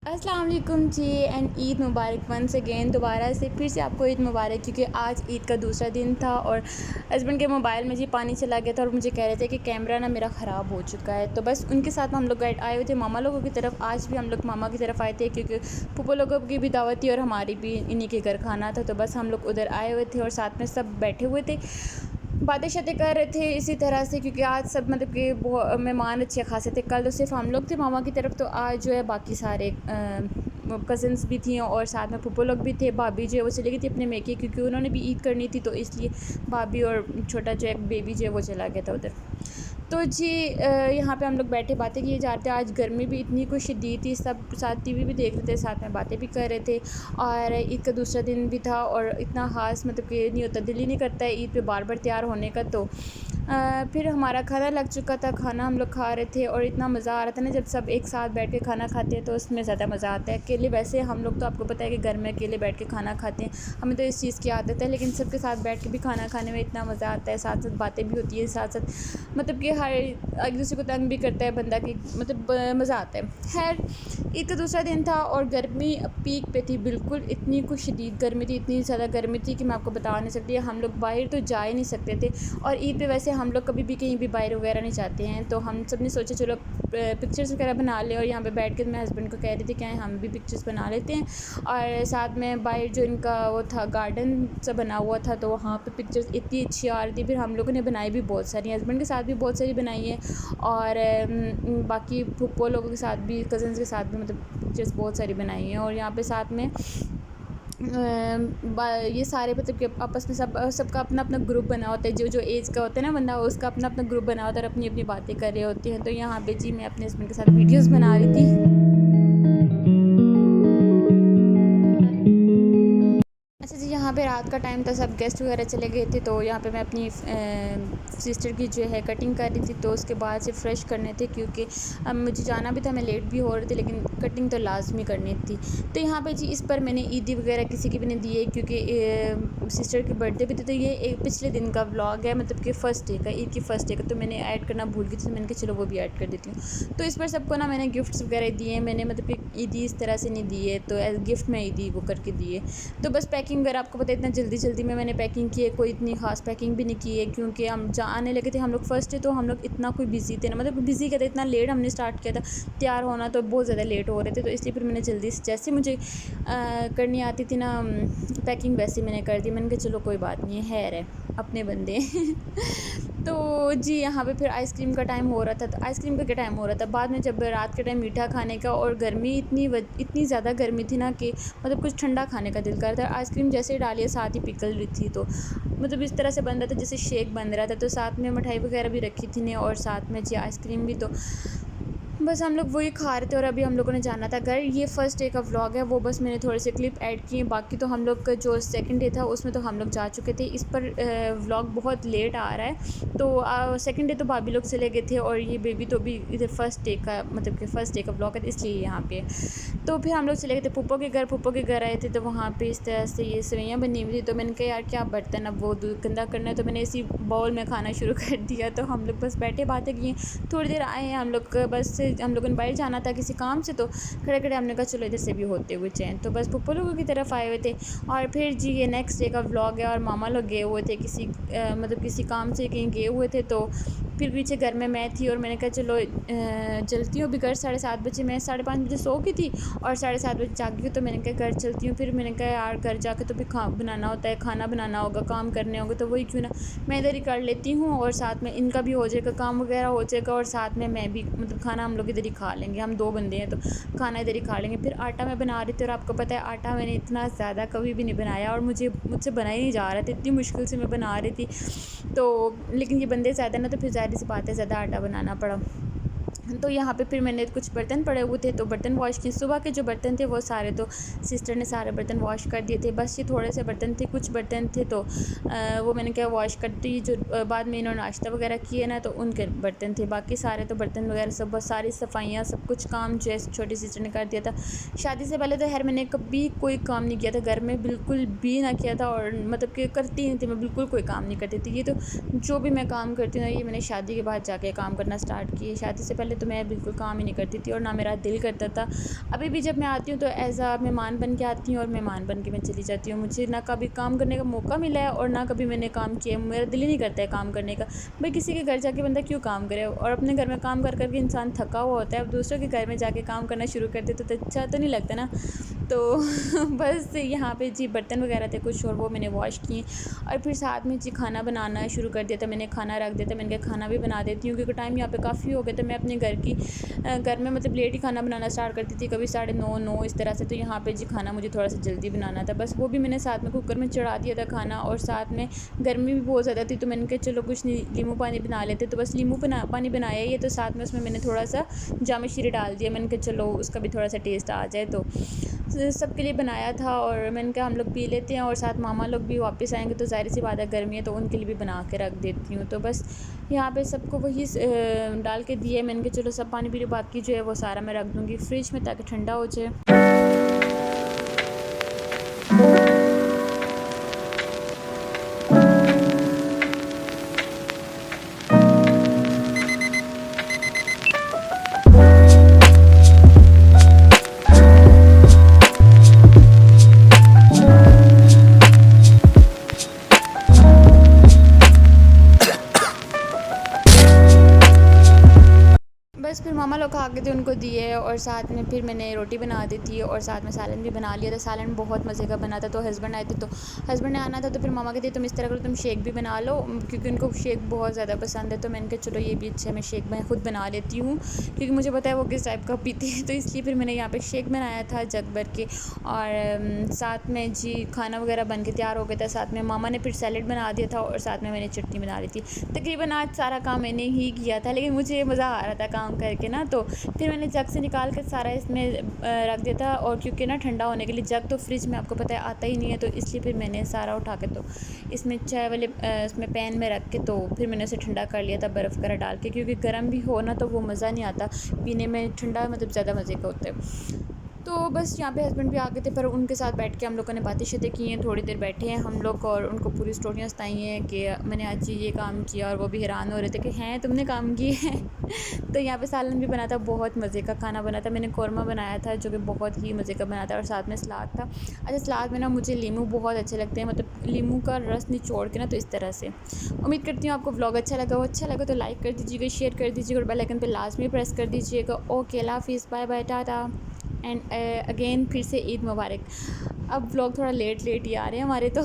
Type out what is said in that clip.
अस्सलाम वालेकुम जी एंड ईद मुबारक वंस अगेन। दोबारा से फिर से आपको ईद मुबारक, क्योंकि आज ईद का दूसरा दिन था और हस्बैंड के मोबाइल में जी पानी चला गया था और मुझे कह रहे थे कि कैमरा ना मेरा ख़राब हो चुका है। तो बस उनके साथ हम लोग आए हुए थे मामा लोगों की तरफ। आज भी हम लोग मामा की तरफ आए थे क्योंकि फूफो लोगों की भी दावत थी और हमारी भी इन्हीं के घर खाना था। तो बस हम लोग उधर आए हुए थे और साथ में सब बैठे हुए थे, बातें शातें कर रहे थे इसी तरह से, क्योंकि आज सब मतलब कि मेहमान अच्छे खासे थे। कल तो सिर्फ हम लोग थे मामा की तरफ, तो आज जो है बाकी सारे कज़न्स भी थी और साथ में फूफो लोग भी थे। भाभी जो है वो चली गई थी अपने मेके, क्योंकि उन्होंने भी ईद करनी थी, तो इसलिए भाभी और छोटा जो एक बेबी जो है वो चला गया था उधर। तो जी यहाँ पे हम लोग बैठे बातें किए जा रहे थे। आज गर्मी भी इतनी कुछ शदीद थी, सब साथ टीवी भी देख रहे थे, साथ में बातें भी कर रहे थे। और ईद का दूसरा दिन भी था और इतना ख़ास मतलब कि नहीं होता, दिल ही नहीं करता है ईद पे बार बार तैयार होने का। तो फिर हमारा खाना लग चुका था, खाना हम लोग खा रहे थे और इतना मज़ा आ रहा था ना, जब सब एक साथ बैठ के खाना खाते हैं तो उसमें ज़्यादा मज़ा आता है। अकेले वैसे हम लोग तो आपको पता है कि घर में अकेले बैठ के खाना खाते हैं, हमें तो इस चीज़ की आदत है, लेकिन सबके साथ बैठ के भी खाना खाने में इतना मज़ा आता है। साथ साथ बातें भी होती है, साथ साथ मतलब कि हर एक दूसरे को तंग भी करता है बंदा की, मतलब मज़ा आता है। खैर ईद का दूसरा दिन था और गर्मी पीक पे थी, बिल्कुल इतनी कुछ शदीद गर्मी थी, इतनी ज़्यादा गर्मी थी कि मैं आपको बता नहीं सकती। हम लोग बाहर तो जा ही नहीं सकते थे और ईद पे वैसे हम लोग कभी भी कहीं भी बाहर वगैरह नहीं जाते हैं। तो हम सब ने सोचा चलो पिक्चर्स वगैरह बना ले, और यहाँ पे बैठ के मैं हस्बैंड को कह रही थी कि हम भी पिक्चर्स बना लेते हैं। और साथ में बाहर जो इनका वो था गार्डन सा बना हुआ था, तो वहाँ पे पिक्चर्स इतनी अच्छी आ रही थी। फिर हम लोगों ने बनाई भी बहुत सारी, हस्बैंड के साथ भी बहुत सारी बनाई है और बाकी फूफो लोगों के साथ भी, कज़न्स के साथ भी मतलब पिक्चर्स बहुत सारी बनाई हैं। और यहाँ पे साथ में ये सारे मतलब कि आपस में सबका अपना अपना ग्रुप बना होता है, जो जो एज का होता है ना बंदा, उसका अपना अपना ग्रुप बना होता है और अपनी अपनी बातें कर रहे होते हैं। तो यहाँ पे जी मैं अपने हस्बैंड के साथ वीडियोस बना रही थी। अच्छा जी, यहाँ पे रात का टाइम था, सब गेस्ट वगैरह चले गए थे, तो यहाँ पे मैं अपनी सिस्टर की जो है कटिंग कर रही थी। तो उसके बाद से फ़्रेश करने थे, क्योंकि अब मुझे जाना भी था, मैं लेट भी हो रही थी, लेकिन कटिंग तो लाजमी करनी थी। तो यहाँ पे जी इस पर मैंने ईदी वगैरह किसी की भी नहीं दी है, क्योंकि सिस्टर की बर्थडे भी थी। तो ये एक पिछले दिन का व्लॉग है, मतलब कि फ़र्स्ट डे का, ईद की फ़र्स्ट डे का, तो मैंने ऐड करना भूल गई थी, तो मैंने कहा चलो वो भी ऐड कर देती हूँ। तो इस पर सबको ना मैंने गिफ्ट्स वगैरह दिए, मैंने मतलब कि ईदी इस तरह से नहीं दी है, तो एज़ गिफ्ट में ईदी वो करके दी है। तो बस पैकिंग वगैरह आपको पता है इतना जल्दी में मैंने पैकिंग की है, कोई इतनी ख़ास पैकिंग भी नहीं की है, क्योंकि हम आने लगे थे हम लोग फर्स्ट डे, तो हम लोग इतना कोई बिज़ी थे ना, मतलब बिज़ी कहते इतना लेट हमने स्टार्ट किया था, तैयार होना तो बहुत ज़्यादा लेट हो रहे थे। तो इसलिए फिर मैंने जल्दी से जैसे मुझे करनी आती थी ना पैकिंग, वैसे मैंने कर दी। मैंने कहा चलो कोई बात नहीं है अपने बंदे तो जी यहाँ पे फिर आइसक्रीम का टाइम हो रहा था। तो आइसक्रीम का क्या टाइम हो रहा था बाद में, जब रात के टाइम मीठा खाने का, और गर्मी इतनी ज़्यादा गर्मी थी ना कि मतलब कुछ ठंडा खाने का दिल कर रहा था। आइसक्रीम जैसे ही डाली साथ ही पिघल रही थी, तो मतलब इस तरह से बन रहा था जैसे शेक बन रहा था। तो साथ में मिठाई वगैरह भी रखी थी ने, और साथ में जी आइसक्रीम भी। तो बस हम लोग वही खा रहे थे और अभी हम लोगों ने जाना था घर। ये फ़र्स्ट डे का व्लॉग है, वो बस मैंने थोड़े से क्लिप ऐड किए, बाकी तो हम लोग का जो सेकंड डे था उसमें तो हम लोग जा चुके थे। इस पर व्लॉग बहुत लेट आ रहा है। तो सेकंड डे तो भाभी लोग चले गए थे और ये बेबी तो भी इधर फ़र्स्ट डे का, मतलब कि फ़र्स्ट डे का व्लॉग है, इसलिए यहाँ पे। तो फिर हम लोग चले गए थे फूफो के घर आए थे, तो वहाँ पे इस तरह से ये सेवइयाँ बनी हुई थी। तो मैंने कहा यार क्या बर्तन अब वो दूध गंदा करना है, तो मैंने इसी बाउल में खाना शुरू कर दिया। तो हम लोग बस बैठे बातें किए, थोड़ी देर आए हैं हम लोग, बस हम लोगों ने बाहर जाना था किसी काम से, तो खड़े खड़े हमने कहा चलो इधर से भी होते हुए चैन। तो बस फूफो लोगों की तरफ आए हुए थे। और फिर जी ये नेक्स्ट डे का व्लॉग है, और मामा लोग गए हुए थे किसी मतलब किसी काम से कहीं गए हुए थे। तो फिर पीछे घर में मैं थी और मैंने कहा चलो चलती हूँ अभी घर। 7:30 बजे, मैं 5:30 बजे सो गई थी और 7:30 बजे जागी हूँ, तो मैंने कहा घर चलती हूँ। फिर मैंने कहा यार घर जाके तो भी बनाना होता है, खाना बनाना होगा, काम करने होंगे, तो वही क्यों ना मैं इधर ही कर लेती हूँ, और साथ में इनका भी हो जाएगा, काम वगैरह हो जाएगा, और साथ में मैं भी मतलब खाना हम लोग इधर ही खा लेंगे, हम 2 बंदे हैं तो खाना इधर ही खा लेंगे। फिर आटा मैं बना रही थी, और आपको पता है आटा मैंने इतना ज़्यादा कभी भी नहीं बनाया, और मुझसे बना ही नहीं जा रहा था, इतनी मुश्किल से मैं बना रही थी। तो लेकिन ये बंदे ज़्यादा ना, तो फिर ज़ाहिर सी बात है ज़्यादा आटा बनाना पड़ा। तो यहाँ पे फिर मैंने कुछ बर्तन पड़े हुए थे, तो बर्तन वॉश किए। सुबह के जो बर्तन थे वो सारे तो सिस्टर ने सारे बर्तन वॉश कर दिए थे, बस ये थोड़े से बर्तन थे, कुछ बर्तन थे तो वो मैंने क्या वॉश कर दी। जो बाद में इन्होंने नाश्ता वगैरह किए ना, तो उनके बर्तन थे, बाकी सारे तो बर्तन वगैरह सब, बस सारी सफाइयाँ सब कुछ काम जो है छोटी सिस्टर ने कर दिया था। शादी से पहले तो खैर मैंने कभी कोई काम नहीं किया था घर में, बिल्कुल भी ना किया था, और मतलब कि करती नहीं थी मैं, बिल्कुल कोई काम नहीं करती थी। ये तो जो भी मैं काम करती हूँ ना, ये मैंने शादी के बाद जाके काम करना स्टार्ट किए। शादी से पहले तो मैं बिल्कुल काम ही नहीं करती थी और ना मेरा दिल करता था। अभी भी जब मैं आती हूँ तो एज़ अ मेहमान बन के आती हूँ और मेहमान बन के मैं चली जाती हूँ। मुझे ना कभी काम करने का मौका मिला है और ना कभी मैंने काम किया। मेरा दिल ही नहीं करता है काम करने का। भाई किसी के घर जाके बंदा क्यों काम करे, और अपने घर में काम कर के इंसान थका हुआ होता है, अब दूसरों के घर में जाके काम करना शुरू कर दे तो अच्छा तो नहीं लगता ना। तो बस यहाँ पे जी बर्तन वगैरह थे कुछ और वो मैंने वॉश किए और फिर साथ में जी खाना बनाना शुरू कर दिया था। मैंने खाना रख दिया था, मैंने कहा खाना भी बना देती हूँ क्योंकि टाइम यहाँ पे काफ़ी हो गया था। मैं अपने घर में मतलब लेट ही खाना बनाना स्टार्ट करती थी, कभी 9:30 9 इस तरह से। तो यहाँ पे जी खाना मुझे थोड़ा सा जल्दी बनाना था, बस वो भी मैंने साथ में कुकर में चढ़ा दिया था खाना। और साथ में गर्मी भी बहुत ज़्यादा थी तो मैंने कहा चलो कुछ नहीं, नींबू पानी बना लेते। तो बस नींबू पानी बनाया ही है, तो साथ में उसमें मैंने थोड़ा सा जाम शीरे डाल दिया। मैंने कहा चलो उसका भी थोड़ा सा टेस्ट आ जाए, तो सबके लिए बनाया था। और मैंने कहा हम लोग पी लेते हैं और साथ मामा लोग भी वापस आएंगे तो ज़ाहिर सी बात है गर्मी है तो उनके लिए भी बना के रख देती हूँ। तो बस यहाँ पे सबको वही डाल के दिए। मैंने कहा चलो सब पानी पी लो, बाकी जो है वो सारा मैं रख दूँगी फ्रिज में ताकि ठंडा हो जाए। बस फिर मामा लोग खा के थे, उनको दिए और साथ में फिर मैंने रोटी बना दी थी और साथ में सालन भी बना लिया था। सालन बहुत मज़े का बना था। तो हस्बैंड आए थे तो हस्बैंड ने आना था तो फिर मामा कहते तुम इस तरह करो, तुम शेक भी बना लो क्योंकि उनको शेक बहुत ज़्यादा पसंद है। तो मैंने कहा चलो ये भी अच्छा है, मैं शेक मैं खुद बना लेती हूँ क्योंकि मुझे पता है वो किस टाइप का पीती है। तो इसलिए फिर मैंने यहाँ पर शेक बनाया था जग भर के। और साथ में जी खाना वगैरह बन के तैयार हो गया था। साथ में मामा ने फिर सैलेड बना दिया था और साथ में मैंने चटनी बना ली थी। तकरीबन आज सारा काम मैंने ही किया था, लेकिन मुझे मज़ा आ रहा था काम करके ना। तो फिर मैंने जग से निकाल कर सारा इसमें रख दिया था। और क्योंकि ना ठंडा होने के लिए जग तो फ्रिज में आपको पता है आता ही नहीं है, तो इसलिए फिर मैंने सारा उठा के तो इसमें चाय वाले इसमें पैन में रख के तो फिर मैंने उसे ठंडा कर लिया था बर्फ़ वगैरह डाल के, क्योंकि गर्म भी हो ना तो वो मज़ा नहीं आता पीने में। ठंडा मतलब ज़्यादा मज़े का होता है। तो बस यहाँ पे हस्बैंड भी आ गए थे, पर उनके साथ बैठ के हम लोगों ने बातें शातें की हैं। थोड़ी देर बैठे हैं हम लोग और उनको पूरी स्टोरियाँ सुनाई हैं कि मैंने आज ये काम किया, और वो भी हैरान हो रहे थे कि हैं तुमने काम किए हैं। तो यहाँ पे सालन भी बना था, बहुत मज़े का खाना बना था। मैंने कौरमा बनाया था जो कि बहुत ही मज़े का बना था और साथ में सलाद था। अच्छा सलाद में ना मुझे लीमू बहुत अच्छे लगते हैं, मतलब लीमू का रस निचोड़ के ना, तो इस तरह से। उम्मीद करती हूँ आपको व्लॉग अच्छा लगा हो। अच्छा लगा तो लाइक कर दीजिएगा, शेयर कर दीजिएगा और बेल आइकन पे लाजमी प्रेस कर दीजिएगा। ओके अल्लाह हाफ़िज़, bye bye, tata and again फिर से ईद मुबारक। अब व्लॉग थोड़ा लेट ही आ रहे हैं हमारे तो